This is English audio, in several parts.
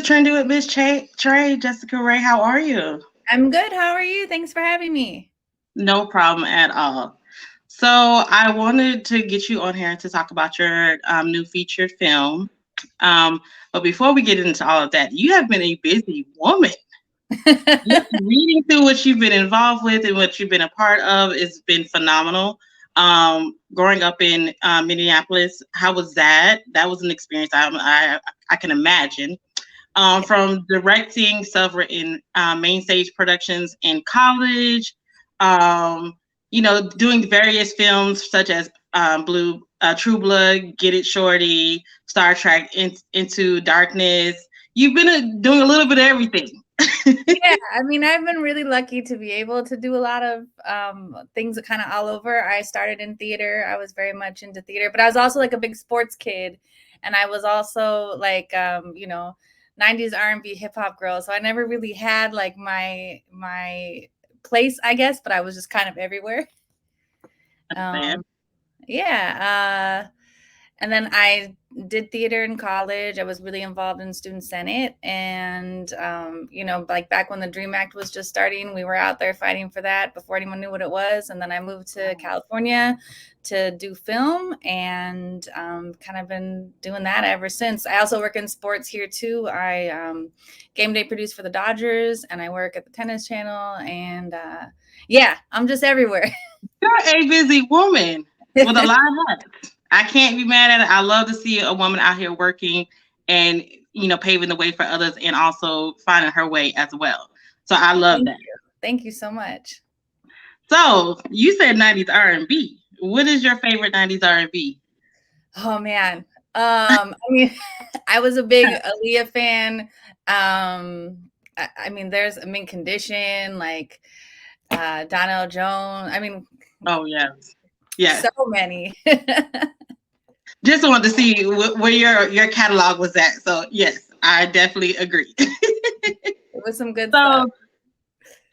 Trendy with Miss Trey, Jessica Ray. How are you? I'm good. How are you? Thanks for having me. No problem at all. So I wanted to get you on here to talk about your new featured film. Um, but before we get into all of that, you have been a busy woman. Just reading through what you've been involved with and what you've been a part of has been phenomenal. Growing up in Minneapolis, how was that? That was an experience I can imagine. From directing self-written main stage productions in college, um, doing various films such as True Blood, Get It Shorty, Star Trek, Into Darkness. You've been doing a little bit of everything. Yeah, I mean, I've been really lucky to be able to do a lot of things kind of all over. I started in theater. I was very much into theater, but I was also like a big sports kid, and I was also like 90s R&B hip hop girl. So I never really had like my place, I guess, but I was just kind of everywhere. Um, yeah. And then I did theater in college. I was really involved in student senate, and like back when the Dream Act was just starting, we were out there fighting for that before anyone knew what it was. And then I moved to California to do film, and kind of been doing that ever since. I also work in sports here too. I game day produce for the Dodgers, and I work at the Tennis Channel, and yeah, I'm just everywhere. You're a busy woman with a lot of hats. I can't be mad at it. I love to see a woman out here working and paving the way for others and also finding her way as well. So I love that. Thank you so much. So you said 90s R&B. What is your favorite 90s R&B? Oh man. I mean, I was a big Aaliyah fan. I mean, there's Mint Condition, like Donnell Jones. I mean, oh yes, yes, so many. Just wanted to see where your catalog was at. So yes, I definitely agree. It was some good stuff.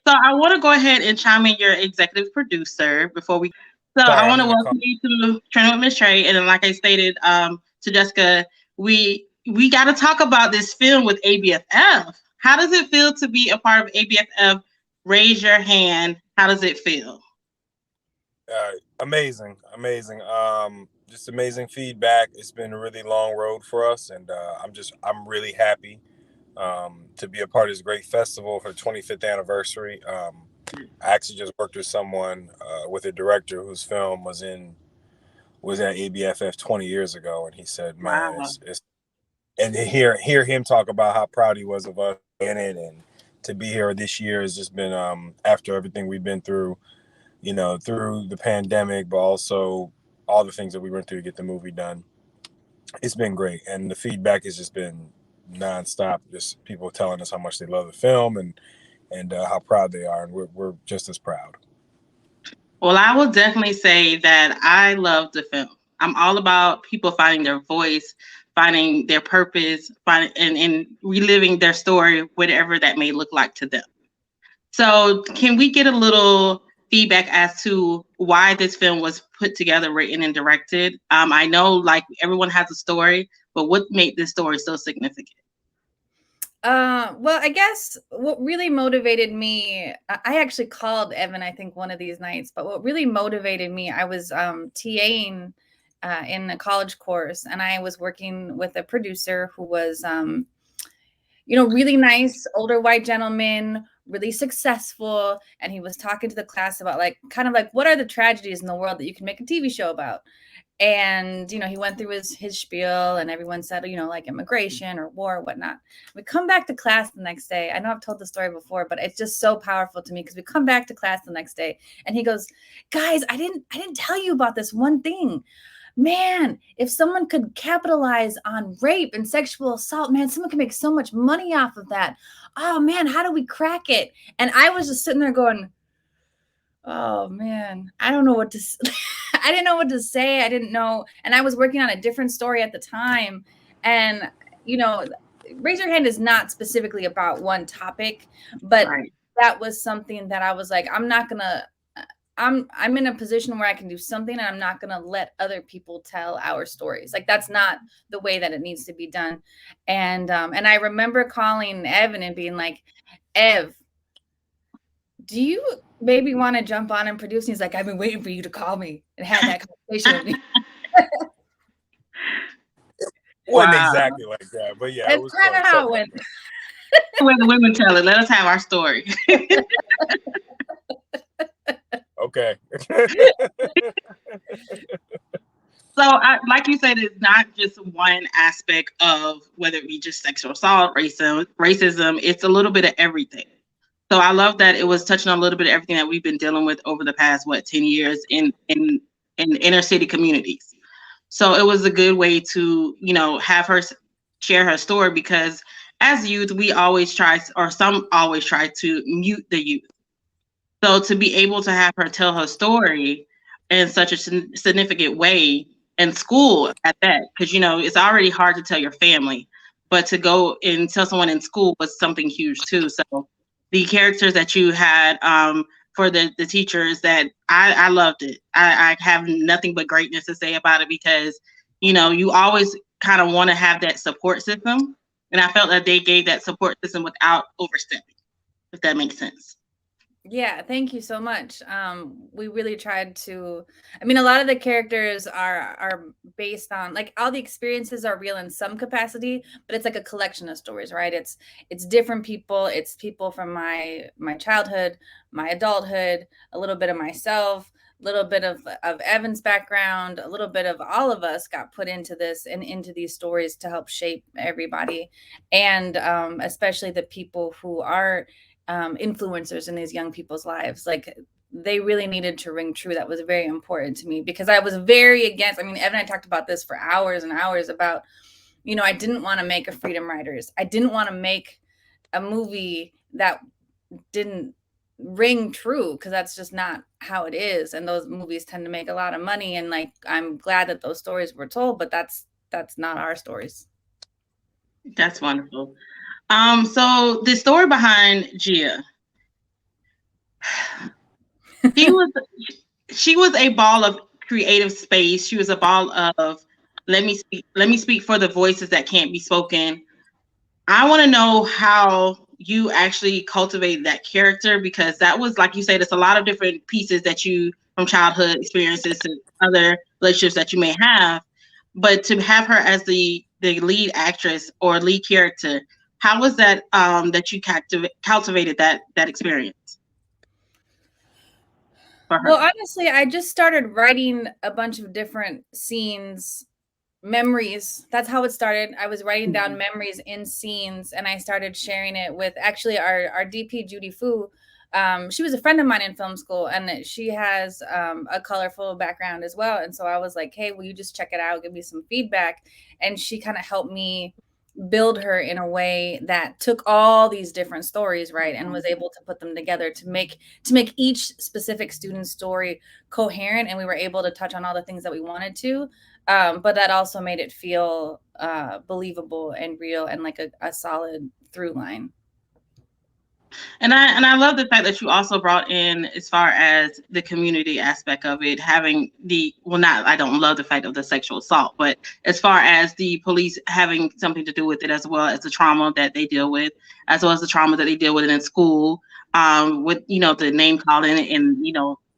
So I want to go ahead and chime in your executive producer before we. So Sorry, I I'm want to in the welcome car. you to Trini with Miss Trey, and then like I stated to Jessica, we got to talk about this film with ABFF. How does it feel to be a part of ABFF? Raise your hand. How does it feel? Amazing, amazing. Just amazing feedback. It's been a really long road for us, and I'm really happy to be a part of this great festival for the 25th anniversary. I actually just worked with someone with a director whose film was at ABFF 20 years ago, and he said, "Man, Wow. it's and to hear him talk about how proud he was of us in it, and to be here this year has just been after everything we've been through, through the pandemic, but also all the things that we went through to get the movie done. It's been great, and the feedback has just been nonstop. Just people telling us how much they love the film and how proud they are, and we're just as proud." Well, I will definitely say that I love the film. I'm all about people finding their voice, finding their purpose, finding and reliving their story, whatever that may look like to them. So, can we get a little feedback as to why this film was put together, written, and directed? I know, like everyone has a story, but what made this story so significant? Well, I guess what really motivated me, I actually called Evan, I think one of these nights, but what really motivated me, I was TAing in a college course, and I was working with a producer who was, really nice, older white gentleman, really successful. And he was talking to the class about like, kind of like, what are the tragedies in the world that you can make a TV show about? And he went through his spiel, and everyone said, like immigration or war or whatnot. We come back to class the next day. I know I've told the story before, but it's just so powerful to me because we come back to class the next day, and he goes, "Guys, I didn't tell you about this one thing. Man, if someone could capitalize on rape and sexual assault, man, someone could make so much money off of that. Oh man, how do we crack it?" And I was just sitting there going, "Oh man, I don't know what to I didn't know what to say. I didn't know." And I was working on a different story at the time. And, Raise Your Hand is not specifically about one topic, but Right. that was something that I was like, I'm in a position where I can do something, and I'm not going to let other people tell our stories. Like, that's not the way that it needs to be done. And I remember calling Evan and being like, Ev, do you maybe want to jump on and produce? And he's like, I've been waiting for you to call me and have that conversation with me. Wasn't exactly like that, but yeah, it's kind of how it went. When the women tell it, let us have our story. Okay. So, like you said, it's not just one aspect of whether it be just sexual assault, racism. It's a little bit of everything. So I love that it was touching on a little bit of everything that we've been dealing with over the past 10 years in inner city communities. So it was a good way to, have her share her story, because as youth, we always try, or some always try to mute the youth. So to be able to have her tell her story in such a significant way in school at that, because, it's already hard to tell your family, but to go and tell someone in school was something huge too. So the characters that you had for the teachers, that I loved it. I have nothing but greatness to say about it, because, you always kind of want to have that support system. And I felt that they gave that support system without overstepping, if that makes sense. Yeah, thank you so much. We really tried to, I mean, a lot of the characters are based on, like, all the experiences are real in some capacity, but it's like a collection of stories, right? It's different people. It's people from my childhood, my adulthood, a little bit of myself, a little bit of Evan's background, a little bit of all of us got put into this and into these stories to help shape everybody. And especially the people who are influencers in these young people's lives. Like, they really needed to ring true. That was very important to me, because I was very against, I mean, Evan and I talked about this for hours and hours about, I didn't want to make a Freedom Writers. I didn't want to make a movie that didn't ring true, because that's just not how it is. And those movies tend to make a lot of money. And, like, I'm glad that those stories were told, but that's not our stories. That's wonderful. So the story behind Gia, she was a ball of creative space. She was a ball of let me speak for the voices that can't be spoken. I want to know how you actually cultivated that character, because that was, like you said, it's a lot of different pieces that you, from childhood experiences to other relationships that you may have, but to have her as the lead actress or lead character, how was that that you cultivated that experience for her? Well, honestly, I just started writing a bunch of different scenes, memories. That's how it started. I was writing down memories in scenes, and I started sharing it with actually our DP, Judy Fu. She was a friend of mine in film school, and she has a colorful background as well. And so I was like, hey, will you just check it out? Give me some feedback. And she kind of helped me build her in a way that took all these different stories, right, and was able to put them together to make each specific student's story coherent. And we were able to touch on all the things that we wanted to, but that also made it feel believable and real, and like a solid through line. And I love the fact that you also brought in, as far as the community aspect of it, having I don't love the fact of the sexual assault, but as far as the police having something to do with it, as well as the trauma that they deal with, as well as the trauma that they deal with in school, with, the name calling and,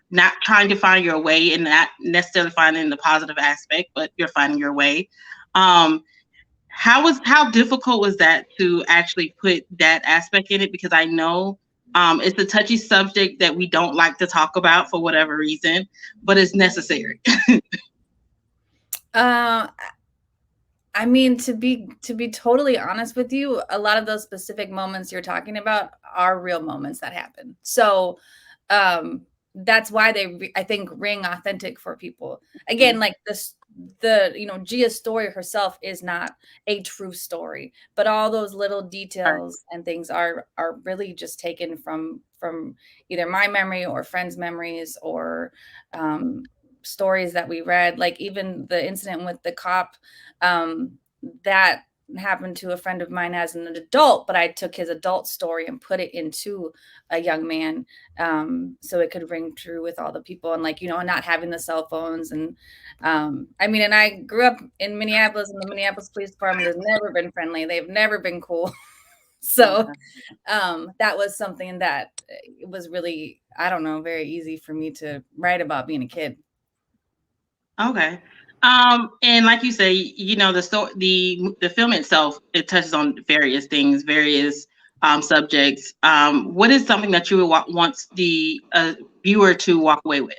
not trying to find your way and not necessarily finding the positive aspect, but you're finding your way. How difficult was that to actually put that aspect in it? Because I know it's a touchy subject that we don't like to talk about for whatever reason, but it's necessary. I mean, to be totally honest with you, a lot of those specific moments you're talking about are real moments that happen. So that's why they, I think, ring authentic for people. Again, like Gia's story herself is not a true story, but all those little details and things are really just taken from either my memory or friends' memories, or stories that we read. Like, even the incident with the cop, that happened to a friend of mine as an adult, but I took his adult story and put it into a young man, so it could ring true with all the people, and like, not having the cell phones. And I mean, and I grew up in Minneapolis, and the Minneapolis Police Department has never been friendly. They've never been cool. So that was something that it was really, I don't know, very easy for me to write about being a kid. Okay. And like you say, the story, the film itself, it touches on various things, various subjects. What is something that you would want the viewer to walk away with?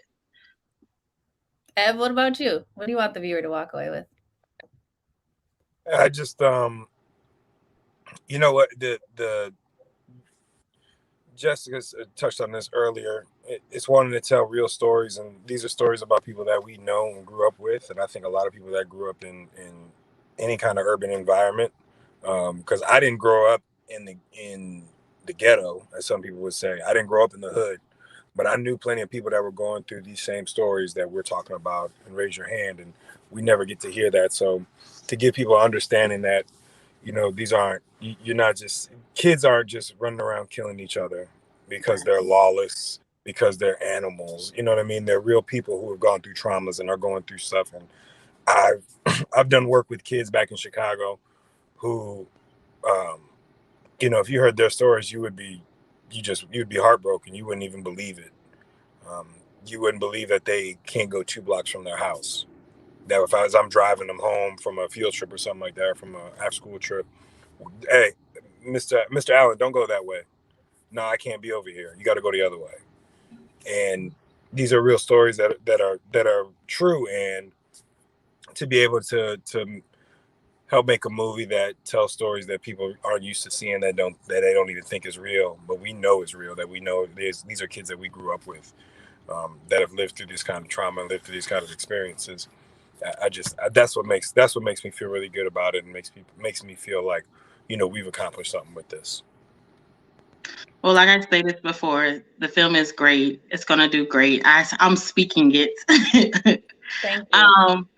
Ev, what about you? What do you want the viewer to walk away with? I just, you know what, the Jessica touched on this earlier. It's wanting to tell real stories, and these are stories about people that we know and grew up with. And I think a lot of people that grew up in any kind of urban environment, because I didn't grow up in the ghetto, as some people would say. I didn't grow up in the hood, but I knew plenty of people that were going through these same stories that we're talking about. And raise your hand, and we never get to hear that. So to give people understanding that, these aren't, you're not just, kids aren't just running around killing each other because they're lawless, because they're animals. You know what I mean? They're real people who have gone through traumas and are going through stuff. And I've done work with kids back in Chicago who, if you heard their stories, you'd be heartbroken. You wouldn't even believe it. You wouldn't believe that they can't go 2 blocks from their house. That if I'm driving them home from a field trip or something like that, or from a after school trip, hey, Mr. Allen, don't go that way. No, I can't be over here. You got to go the other way. And these are real stories that are true. And to be able to help make a movie that tells stories that people aren't used to seeing, that they don't even think is real, but we know is real. That we know these are kids that we grew up with, that have lived through this kind of trauma and lived through these kind of experiences. That's what makes me feel really good about it, and makes me feel like, we've accomplished something with this. Well, like I stated before, the film is great. It's gonna do great. I'm speaking it. Thank you.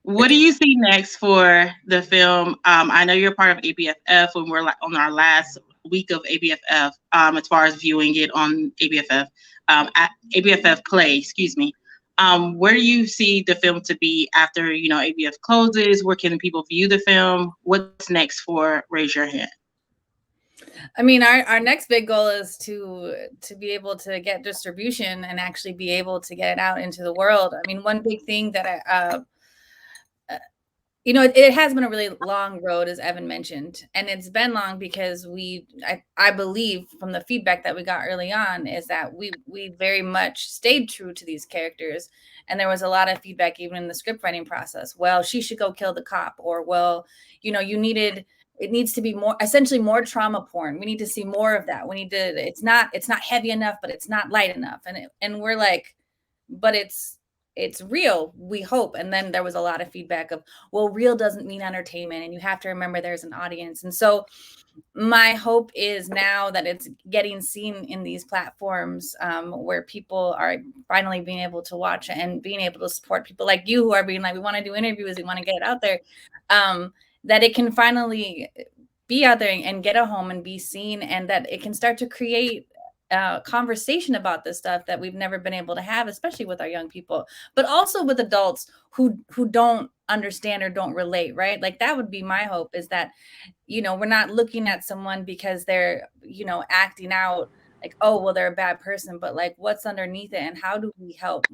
What do you see next for the film? I know you're part of ABFF, and we're on our last week of ABFF, as far as viewing it on ABFF, at ABFF Play, excuse me. Where do you see the film to be after, ABF closes? Where can people view the film? What's next for Raise Your Hand? I mean, our next big goal is to be able to get distribution and actually be able to get it out into the world. I mean, one big thing that it has been a really long road, as Evan mentioned, and it's been long because I believe from the feedback that we got early on is that we very much stayed true to these characters. And there was a lot of feedback even in the script writing process. Well, she should go kill the cop, or, well, it needs to be essentially more trauma porn. We need to see more of that. It's not heavy enough, but it's not light enough. And we're like, but it's real, we hope. And then there was a lot of feedback of, well, real doesn't mean entertainment, and you have to remember there's an audience. And so my hope is now that it's getting seen in these platforms, where people are finally being able to watch and being able to support people like you, who are being like, we want to do interviews, we want to get it out there, that it can finally be out there and get a home and be seen, and that it can start to create conversation about this stuff that we've never been able to have, especially with our young people, but also with adults who don't understand or don't relate, right? Like, that would be my hope, is that, we're not looking at someone because they're, acting out like, oh, well, they're a bad person, but like, what's underneath it, and how do we help,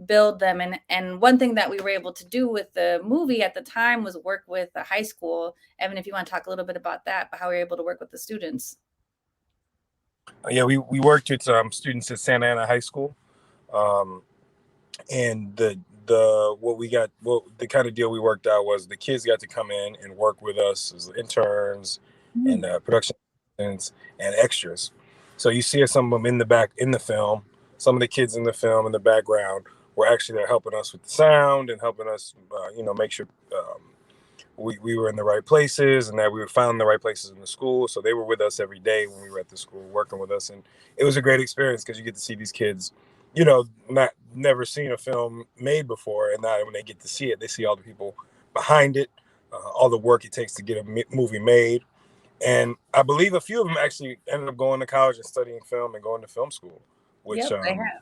build them. And one thing that we were able to do with the movie at the time was work with a high school. Evan, if you want to talk a little bit about that, but how we were able to work with the students. Yeah, we worked with students at Santa Ana High School, and the kind of deal we worked out was the kids got to come in and work with us as interns and production assistants and extras. So you see some of them in the film. Some of the kids in the film in the background were actually there helping us with the sound and helping us, make sure we were in the right places, and that we were found in the right places in the school. So they were with us every day when we were at the school working with us. And it was a great experience because you get to see these kids, never seen a film made before. And now when they get to see it, they see all the people behind it. all the work it takes to get a movie made. And I believe a few of them actually ended up going to college and studying film and going to film school, which Yep, they have.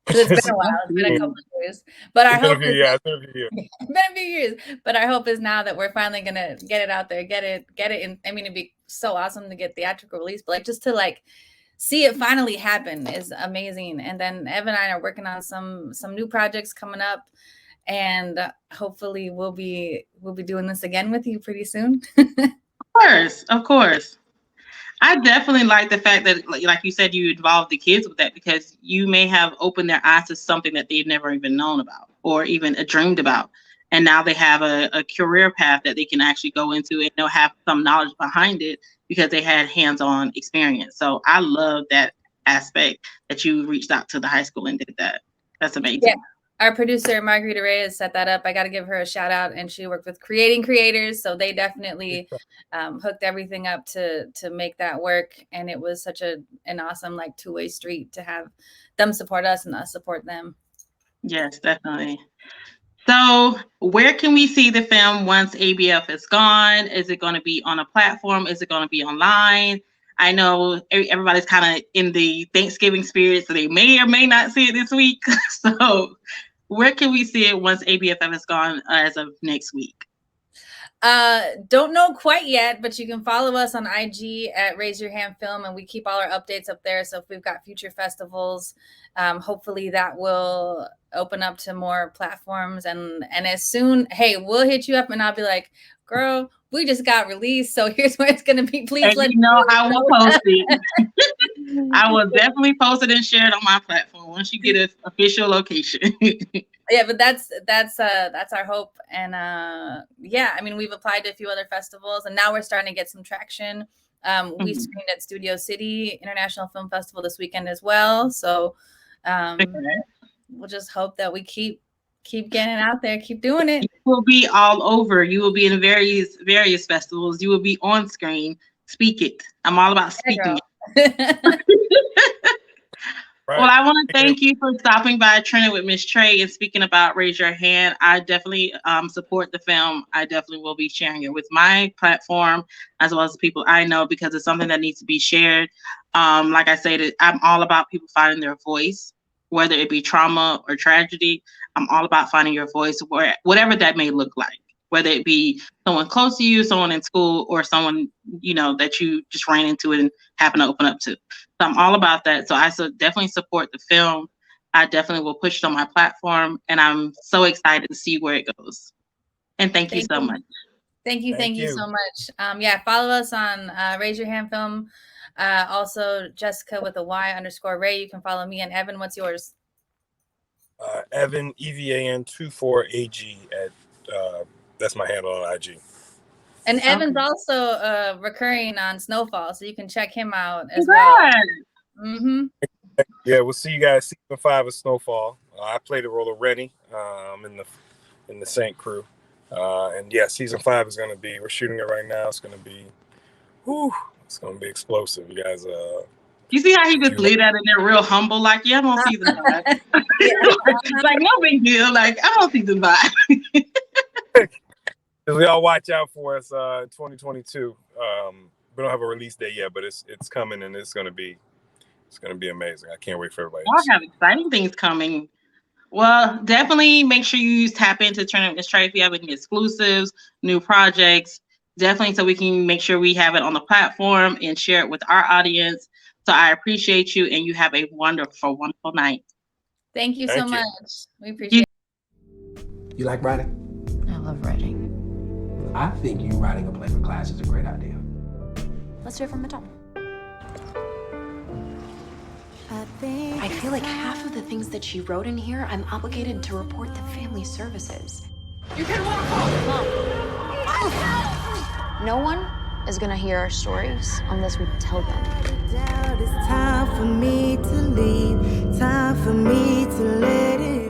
It's been a while. It's been a couple of years, but our hope is it's been a few years. It's been a few years, but our hope is now that we're finally gonna get it out there, get it in. I mean, it'd be so awesome to get theatrical release, but like just to like see it finally happen is amazing. And then Evan and I are working on some new projects coming up, and hopefully we'll be doing this again with you pretty soon. Of course. I definitely like the fact that, like you said, you involved the kids with that, because you may have opened their eyes to something that they've never even known about or even dreamed about. And now they have a career path that they can actually go into, and they'll have some knowledge behind it because they had hands-on experience. So I love that aspect that you reached out to the high school and did that. That's amazing. Yeah. Our producer, Margarita Reyes, set that up. I got to give her a shout out, and she worked with Creating Creators. So they definitely hooked everything up to make that work. And it was such an awesome, like, two-way street to have them support us and us support them. Yes, definitely. So where can we see the film once ABF is gone? Is it going to be on a platform? Is it going to be online? I know everybody's kind of in the Thanksgiving spirit, so they may or may not see it this week. So where can we see it once ABFF is gone as of next week? Don't know quite yet, but you can follow us on IG at Raise Your Hand Film, and we keep all our updates up there. So if we've got future festivals, hopefully that will open up to more platforms. And as soon, hey, we'll hit you up, and I'll be like, girl, we just got released, so here's where it's gonna be. Please let me know. I will post it. I will definitely post it and share it on my platform once you get an official location. Yeah, but that's our hope. And yeah, I mean, we've applied to a few other festivals, and now we're starting to get some traction. We screened at Studio City International Film Festival this weekend as well. So we'll just hope that we keep getting out there, keep doing it. You will be all over. You will be in various festivals. You will be on screen. Speak it. I'm all about speaking it. Right. Well, I want to thank you for stopping by Trini with Miss Trey and speaking about Raise Your Hand. I definitely support the film. I definitely will be sharing it with my platform as well as the people I know, because it's something that needs to be shared. Like I said, I'm all about people finding their voice, whether it be trauma or tragedy. I'm all about finding your voice, whatever that may look like, whether it be someone close to you, someone in school, or someone, that you just ran into and happen to open up to. So I'm all about that. So I definitely support the film. I definitely will push it on my platform, and I'm so excited to see where it goes. And thank you so much. Thank you so much. Yeah, follow us on Raise Your Hand Film. Also, Jessica with a Y_Ray. You can follow me. And Evan, what's yours? Evan EVAN24AG at that's my handle on IG. And Evan's also recurring on Snowfall, so you can check him out as well. Mm-hmm. Yeah, we'll see you guys season 5 of Snowfall. I played the role of Rennie in the Saint crew. And yeah, season 5 is gonna be, we're shooting it right now. It's gonna be explosive. You guys you see how he just laid out in there real humble, like, yeah, I'm on season 5. Like, no big deal. Like, I'm on season 5. We all watch out for us in 2022. We don't have a release date yet, but it's coming, and it's gonna be amazing. I can't wait for everybody. Y'all have exciting things coming. Well, definitely make sure you tap into Trini with Miss Trey if you have any exclusives, new projects. Definitely, so we can make sure we have it on the platform and share it with our audience. So I appreciate you, and you have a wonderful, wonderful night. Thank you so much. We appreciate it. You like writing? I love writing. I think you writing a play for class is a great idea. Let's do it from the top. I feel like half of the things that she wrote in here, I'm obligated to report to family services. You can walk home! No one is gonna hear our stories unless we tell them. It's time for me to leave, time for me to let it